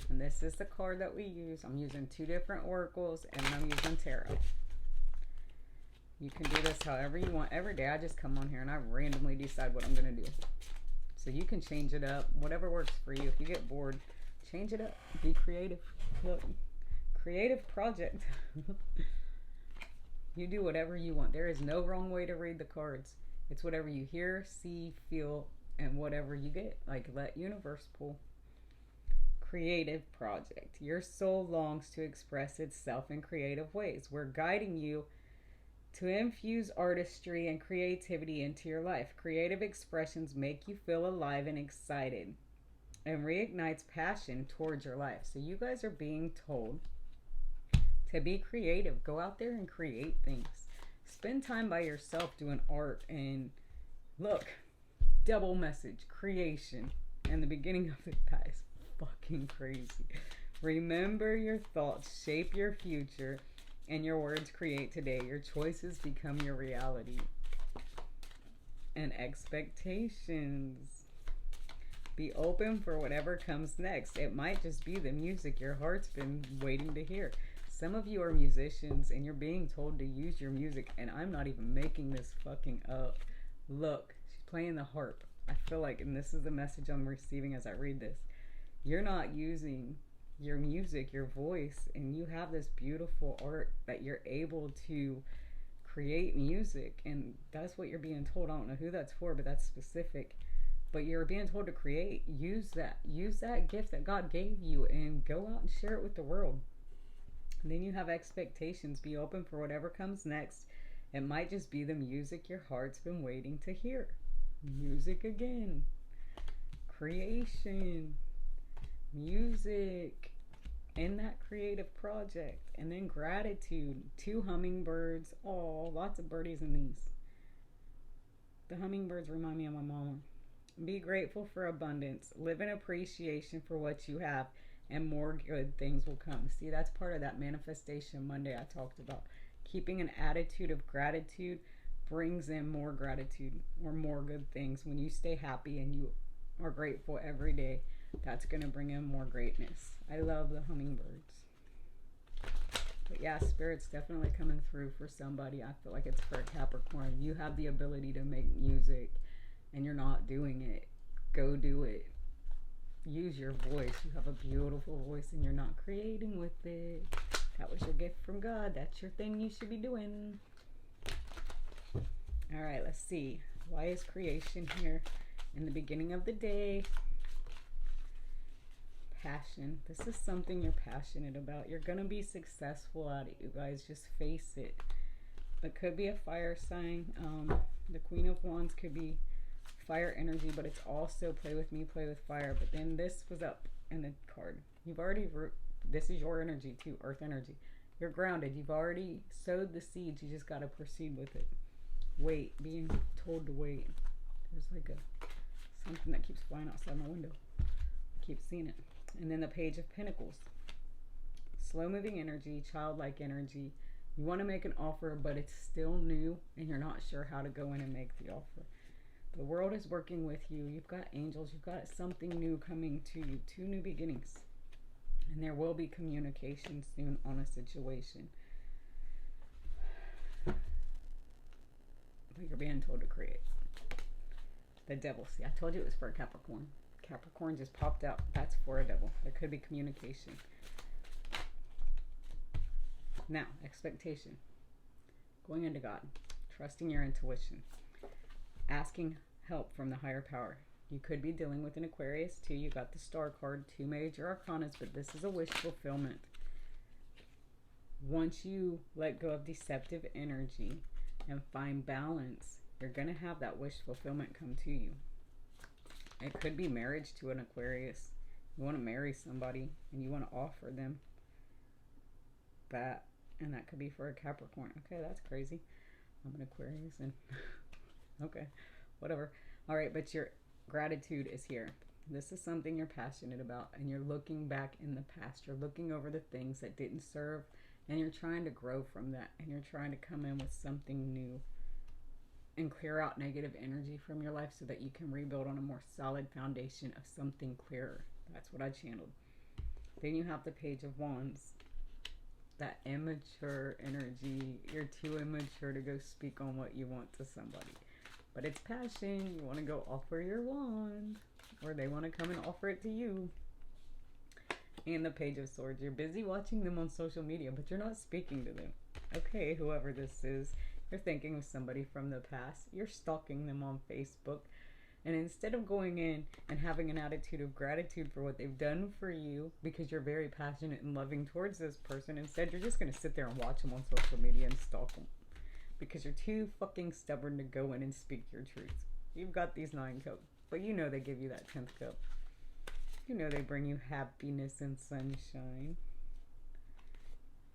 And this is the card that we use. I'm using 2 different oracles, and I'm using tarot. You can do this however you want. Every day I just come on here and I randomly decide what I'm going to do. So you can change it up. Whatever works for you. If you get bored, change it up. Be creative. Look, creative project. You do whatever you want. There is no wrong way to read the cards. It's whatever you hear, see, feel, and whatever you get. Like, let universe pull. Creative project. Your soul longs to express itself in creative ways. We're guiding you To infuse artistry and creativity into your life. Creative expressions make you feel alive and excited and reignites passion towards your life. So you guys are being told to be creative. Go out there and create things. Spend time by yourself doing art. And look, double message, creation. And the beginning of that is fucking crazy. Remember, your thoughts shape your future, and your words create today. Your choices become your reality. And expectations. Be open for whatever comes next. It might just be the music your heart's been waiting to hear. Some of you are musicians and you're being told to use your music, and I'm not even making this fucking up. Look, she's playing the harp. I feel like, and this is the message I'm receiving as I read this, you're not using your music, your voice, and you have this beautiful art that you're able to create music, and that's what you're being told. I don't know who that's for, but that's specific. But you're being told to create. Use that gift that God gave you and go out and share it with the world. And then you have expectations. Be open for whatever comes next. It might just be the music your heart's been waiting to hear. Music again. Creation. Music. In that creative project. And then gratitude. 2 hummingbirds. Oh, lots of birdies in these. The hummingbirds remind me of my mama. Be grateful for abundance. Live in appreciation for what you have, and more good things will come. See, that's part of that manifestation Monday I talked about. Keeping an attitude of gratitude brings in more gratitude or more good things. When you stay happy and you are grateful every day, that's going to bring in more greatness. I love the hummingbirds. But yeah, Spirit's definitely coming through for somebody. I feel like it's for a Capricorn. You have the ability to make music and you're not doing it. Go do it. Use your voice. You have a beautiful voice and you're not creating with it. That was your gift from God. That's your thing you should be doing. All right, let's see. Why is creation here in the beginning of the day? Passion. This is something you're passionate about. You're going to be successful at it, you guys. Just face it. It could be a fire sign. The Queen of Wands could be fire energy, but it's also play with me, play with fire. But then this was up in the card. You've already, this is your energy too, earth energy. You're grounded. You've already sowed the seeds. You just got to proceed with it. Wait, being told to wait. There's like something that keeps flying outside my window. I keep seeing it. And then the Page of Pentacles. Slow moving energy, childlike energy. You want to make an offer, but it's still new and you're not sure how to go in and make the offer. The world is working with you. You've got angels. You've got something new coming to you. 2 new beginnings. And there will be communication soon on a situation. But you're being told to create. The Devil. See, I told you it was for a Capricorn. Capricorn just popped out. That's for a devil. There could be communication. Now, expectation. Going into God. Trusting your intuition. Asking help from the higher power. You could be dealing with an Aquarius too. You got the Star card, 2 major arcanas, but this is a wish fulfillment. Once you let go of deceptive energy and find balance, you're going to have that wish fulfillment come to you. It could be marriage to an Aquarius. You want to marry somebody and you want to offer them that, and that could be for a Capricorn. Okay, that's crazy. I'm an Aquarius and okay, whatever. All right, but your gratitude is here. This is something you're passionate about, and you're looking back in the past. You're looking over the things that didn't serve, and you're trying to grow from that, and you're trying to come in with something new and clear out negative energy from your life so that you can rebuild on a more solid foundation of something clearer. That's what I channeled. Then you have the Page of Wands. That immature energy. You're too immature to go speak on what you want to somebody. But it's passion. You want to go offer your wand. Or they want to come and offer it to you. And the Page of Swords. You're busy watching them on social media, but you're not speaking to them. Okay, whoever this is. You're thinking of somebody from the past. You're stalking them on Facebook. And instead of going in and having an attitude of gratitude for what they've done for you, because you're very passionate and loving towards this person, instead you're just going to sit there and watch them on social media and stalk them. because you're too fucking stubborn to go in and speak your truth. You've got these 9 cups, but you know they give you that 10th cup. You know they bring you happiness and sunshine.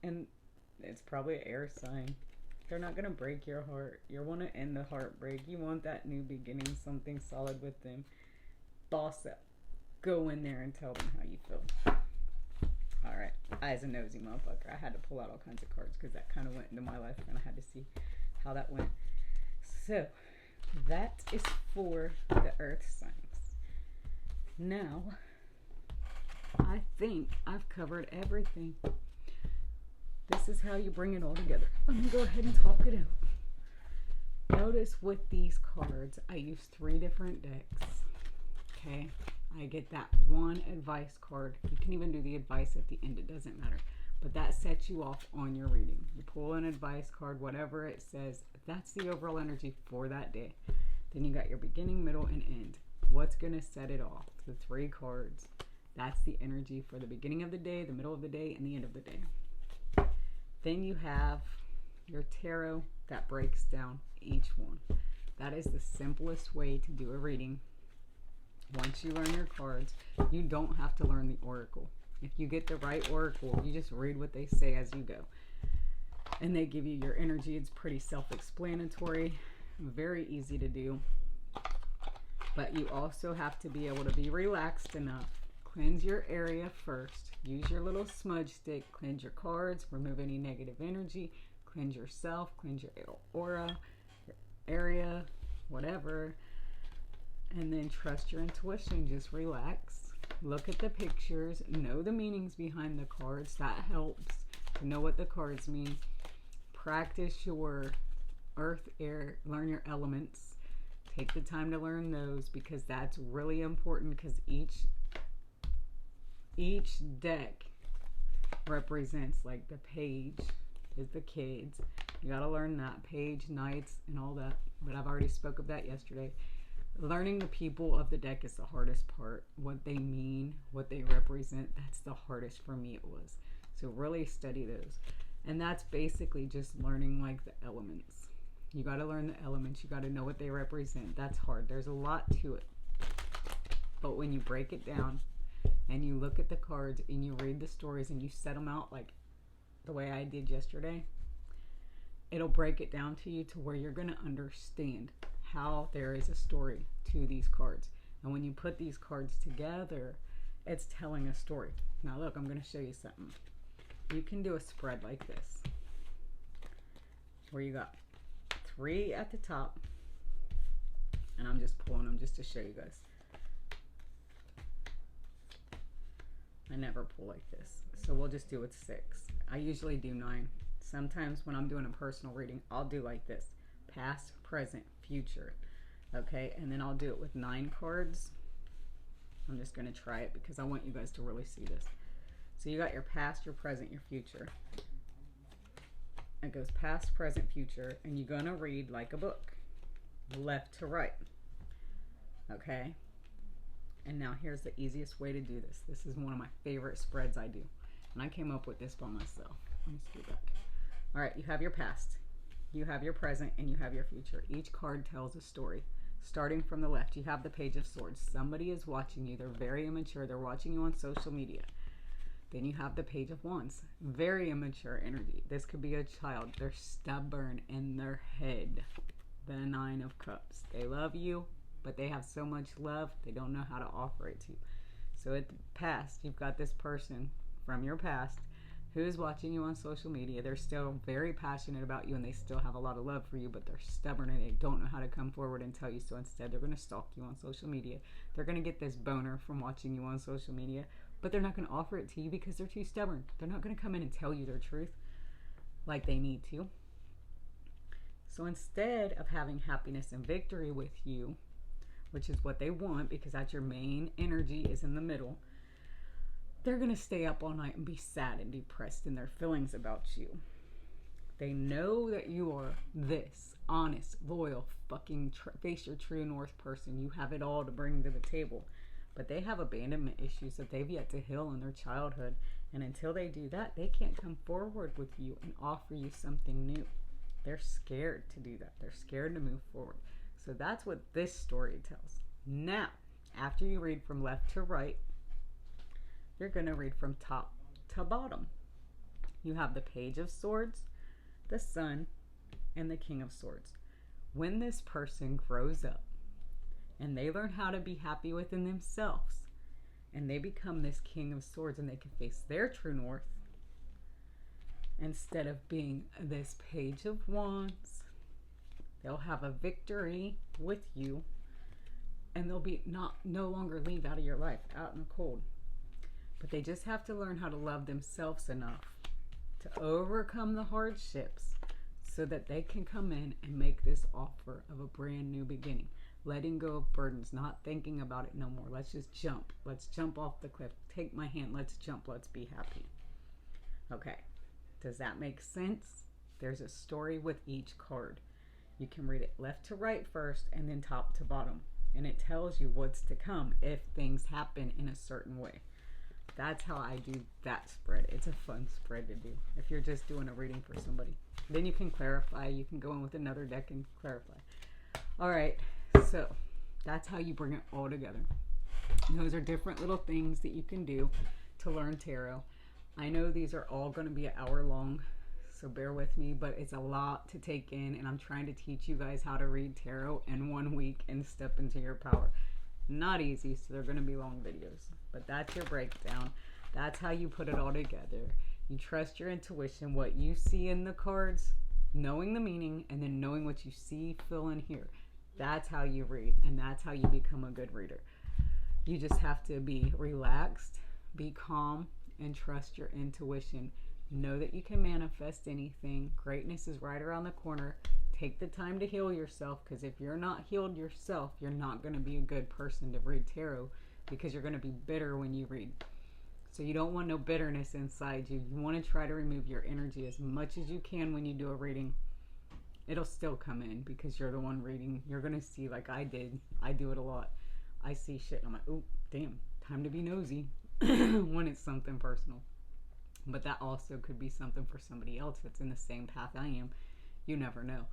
And it's probably an air sign. They're not going to break your heart. You want to end the heartbreak. You want that new beginning, something solid with them. Boss up. Go in there and tell them how you feel. Alright, I as a nosy motherfucker, I had to pull out all kinds of cards because that kind of went into my life and I had to see how that went. So, that is for the earth signs. Now, I think I've covered everything. This is how you bring it all together. Let me go ahead and talk it out. Notice with these cards, I use 3 different decks. Okay? I get that one advice card. You can even do the advice at the end. It doesn't matter. But that sets you off on your reading. You pull an advice card, whatever it says. That's the overall energy for that day. Then you got your beginning, middle, and end. What's going to set it off? The 3 cards. That's the energy for the beginning of the day, the middle of the day, and the end of the day. Then you have your tarot that breaks down each one. That is the simplest way to do a reading. Once you learn your cards, you don't have to learn the oracle. If you get the right oracle, you just read what they say as you go. And they give you your energy. It's pretty self-explanatory, very easy to do. But you also have to be able to be relaxed enough. Cleanse your area first. Use your little smudge stick. Cleanse your cards. Remove any negative energy. Cleanse yourself. Cleanse your aura, your area, whatever. And then trust your intuition. Just relax. Look at the pictures. Know the meanings behind the cards. That helps to know what the cards mean. Practice your earth, air. Learn your elements. Take the time to learn those because that's really important because each deck represents, like the page is the kids. You got to learn that. Page, knights, and all that. But I've already spoke of that yesterday. Learning the people of the deck is the hardest part. What they mean, what they represent, that's the hardest for me it was. So really study those. And that's basically just learning like the elements. You got to learn the elements. You got to know what they represent. That's hard. There's a lot to it. But when you break it down and you look at the cards and you read the stories and you set them out like the way I did yesterday, it'll break it down to you to where you're going to understand how there is a story to these cards. And when you put these cards together, it's telling a story. Now look, I'm going to show you something. You can do a spread like this, where you got 3 at the top, and I'm just pulling them just to show you guys. I never pull like this, so we'll just do it 6. I usually do 9. Sometimes when I'm doing a personal reading, I'll do like this: past, present, future. Okay, and then I'll do it with 9 cards. I'm just going to try it because I want you guys to really see this. So you got your past, your present, your future. It goes past, present, future, and you're going to read like a book, left to right. Okay? And now here's the easiest way to do this. This is one of my favorite spreads I do. And I came up with this by myself. Let me scoot back. All right, you have your past, you have your present, and you have your future. Each card tells a story. Starting from the left, you have the Page of Swords. Somebody is watching you. They're very immature. They're watching you on social media. Then you have the Page of Wands. Very immature energy. This could be a child. They're stubborn in their head. The 9 of Cups. They love you, but they have so much love, they don't know how to offer it to you. So at the past, you've got this person from your past who is watching you on social media. They're still very passionate about you and they still have a lot of love for you, but they're stubborn and they don't know how to come forward and tell you. So instead, they're going to stalk you on social media. They're going to get this boner from watching you on social media, but they're not going to offer it to you because they're too stubborn. They're not going to come in and tell you their truth like they need to. So instead of having happiness and victory with you, which is what they want because that's your main energy is in the middle, they're going to stay up all night and be sad and depressed in their feelings about you. They know that you are this honest, loyal, fucking face your true north person. You have it all to bring to the table. But they have abandonment issues that they've yet to heal in their childhood. And until they do that, they can't come forward with you and offer you something new. They're scared to do that. They're scared to move forward. So that's what this story tells. Now, after you read from left to right, you're going to read from top to bottom. You have the Page of Swords, the Sun, and the King of Swords. When this person grows up and they learn how to be happy within themselves and they become this King of Swords and they can face their true north instead of being this Page of Wands, they'll have a victory with you and they'll be no longer leave out of your life, out in the cold. But they just have to learn how to love themselves enough to overcome the hardships so that they can come in and make this offer of a brand new beginning. Letting go of burdens, not thinking about it no more. Let's just jump. Let's jump off the cliff. Take my hand. Let's jump. Let's be happy. Okay. Does that make sense? There's a story with each card. You can read it left to right first and then top to bottom. And it tells you what's to come if things happen in a certain way. That's how I do that spread. It's a fun spread to do if you're just doing a reading for somebody. Then you can clarify. You can go in with another deck and clarify. All right. So that's how you bring it all together. And those are different little things that you can do to learn tarot. I know these are all going to be an hour long, so bear with me, but it's a lot to take in, and I'm trying to teach you guys how to read tarot in 1 week and step into your power. Not easy, so they're going to be long videos, but that's your breakdown. That's how you put it all together. You trust your intuition, what you see in the cards, knowing the meaning, and then knowing what you see, feel, and hear. That's how you read, and that's how you become a good reader. You just have to be relaxed, be calm, and trust your intuition. Know that you can manifest anything. Greatness is right around the corner. Take the time to heal yourself, because if you're not healed yourself, you're not going to be a good person to read tarot, because you're going to be bitter when you read. So you don't want no bitterness inside you. You want to try to remove your energy as much as you can when you do a reading. It'll still come in because you're the one reading. You're going to see, like I did. I do it a lot. I see shit and I'm like, oh, damn, time to be nosy when it's something personal. But that also could be something for somebody else that's in the same path I am. You never know.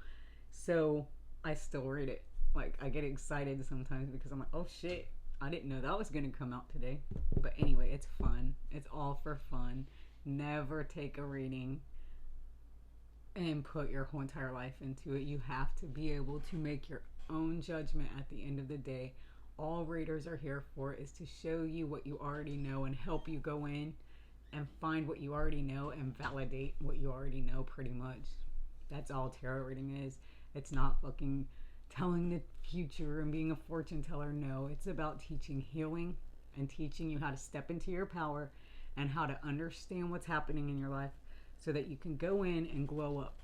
So I still read it. Like, I get excited sometimes because I'm like, oh shit, I didn't know that was going to come out today. But anyway, it's fun. It's all for fun. Never take a reading and put your whole entire life into it. You have to be able to make your own judgment at the end of the day. All readers are here for is to show you what you already know and help you go in and find what you already know and validate what you already know, pretty much. That's all tarot reading is. It's not fucking telling the future and being a fortune teller. No, it's about teaching healing and teaching you how to step into your power and how to understand what's happening in your life so that you can go in and glow up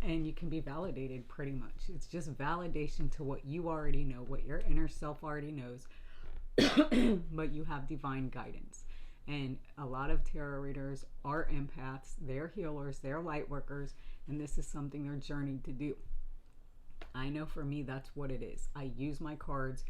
and you can be validated, pretty much. It's just validation to what you already know, what your inner self already knows, but you have divine guidance. And a lot of tarot readers are empaths, they're healers, they're light workers, and this is something they're journeyed to do. I know for me, that's what it is. I use my cards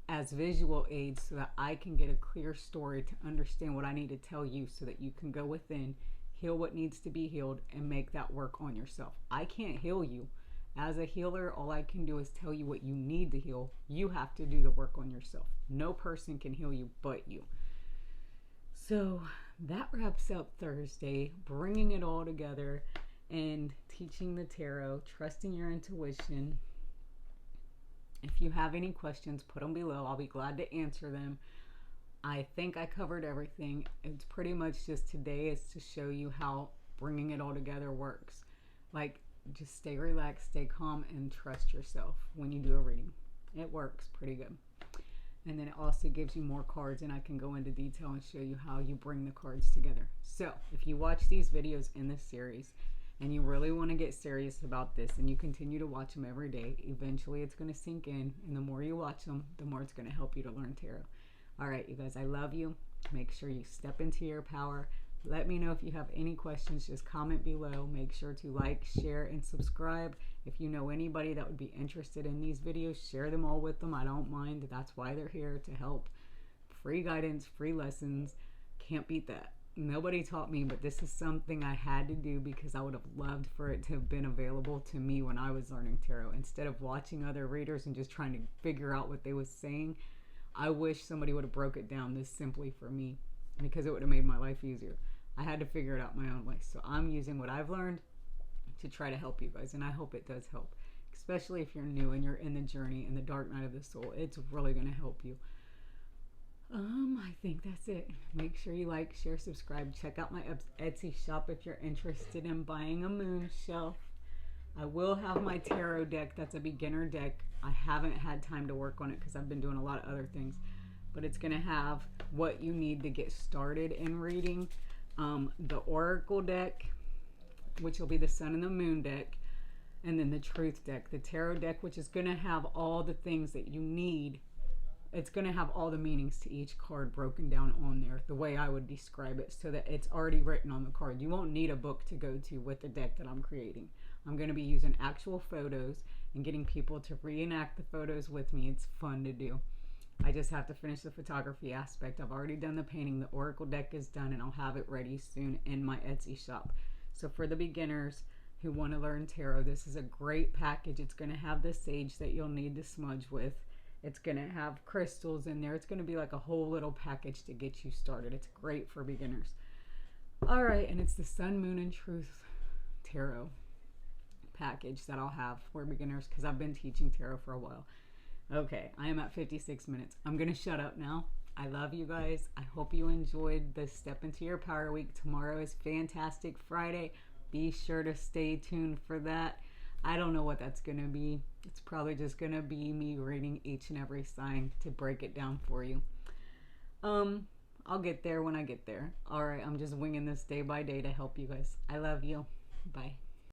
as visual aids so that I can get a clear story to understand what I need to tell you so that you can go within, heal what needs to be healed, and make that work on yourself. I can't heal you. As a healer, all I can do is tell you what you need to heal. You have to do the work on yourself. No person can heal you but you. So that wraps up Thursday, bringing it all together and teaching the tarot, trusting your intuition. If you have any questions, put them below. I'll be glad to answer them. I think I covered everything. It's pretty much just today is to show you how bringing it all together works. Like, just stay relaxed, stay calm, and trust yourself when you do a reading. It works pretty good. And then it also gives you more cards, and I can go into detail and show you how you bring the cards together. So if you watch these videos in this series and you really want to get serious about this and you continue to watch them every day, eventually it's going to sink in, and the more you watch them, the more it's going to help you to learn tarot. All right, you guys, I love you. Make sure you step into your power. Let me know if you have any questions. Just comment below. Make sure to like, share, and subscribe. If you know anybody that would be interested in these videos, share them all with them. I don't mind. That's why they're here, to help. Free guidance, free lessons. Can't beat that. nobody taught me, but this is something I had to do because I would have loved for it to have been available to me when I was learning tarot. Instead of watching other readers and just trying to figure out what they was saying, I wish somebody would have broke it down this simply for me, because it would have made my life easier. I had to figure it out my own way. So I'm using what I've learned to try to help you guys, and I hope it does help, especially if you're new and you're in the journey in the dark night of the soul. It's really going to help you. I think that's it. Make sure you like, share, subscribe. Check out my Etsy shop if you're interested in buying a moon shelf. I will have my tarot deck. That's a beginner deck. I haven't had time to work on it because I've been doing a lot of other things. But it's going to have what you need to get started in reading. The Oracle deck, which will be the Sun and the Moon deck. And then the Truth deck. The Tarot deck, which is going to have all the things that you need. It's going to have all the meanings to each card broken down on there, the way I would describe it, so that it's already written on the card. You won't need a book to go to with the deck that I'm creating. I'm going to be using actual photos and getting people to reenact the photos with me. It's fun to do. I just have to finish the photography aspect. I've already done the painting. The Oracle deck is done, and I'll have it ready soon in my Etsy shop. So for the beginners who want to learn tarot, this is a great package. It's going to have the sage that you'll need to smudge with. It's going to have crystals in there. It's going to be like a whole little package to get you started. It's great for beginners. All right, and it's the Sun, Moon, and Truth Tarot package that I'll have for beginners because I've been teaching tarot for a while. Okay, I am at 56 minutes. I'm going to shut up now. I love you guys. I hope you enjoyed the Step Into Your Power Week. Tomorrow is Fantastic Friday. Be sure to stay tuned for that. I don't know what that's going to be. It's probably just going to be me reading each and every sign to break it down for you. I'll get there when I get there. All right, I'm just winging this day by day to help you guys. I love you. Bye.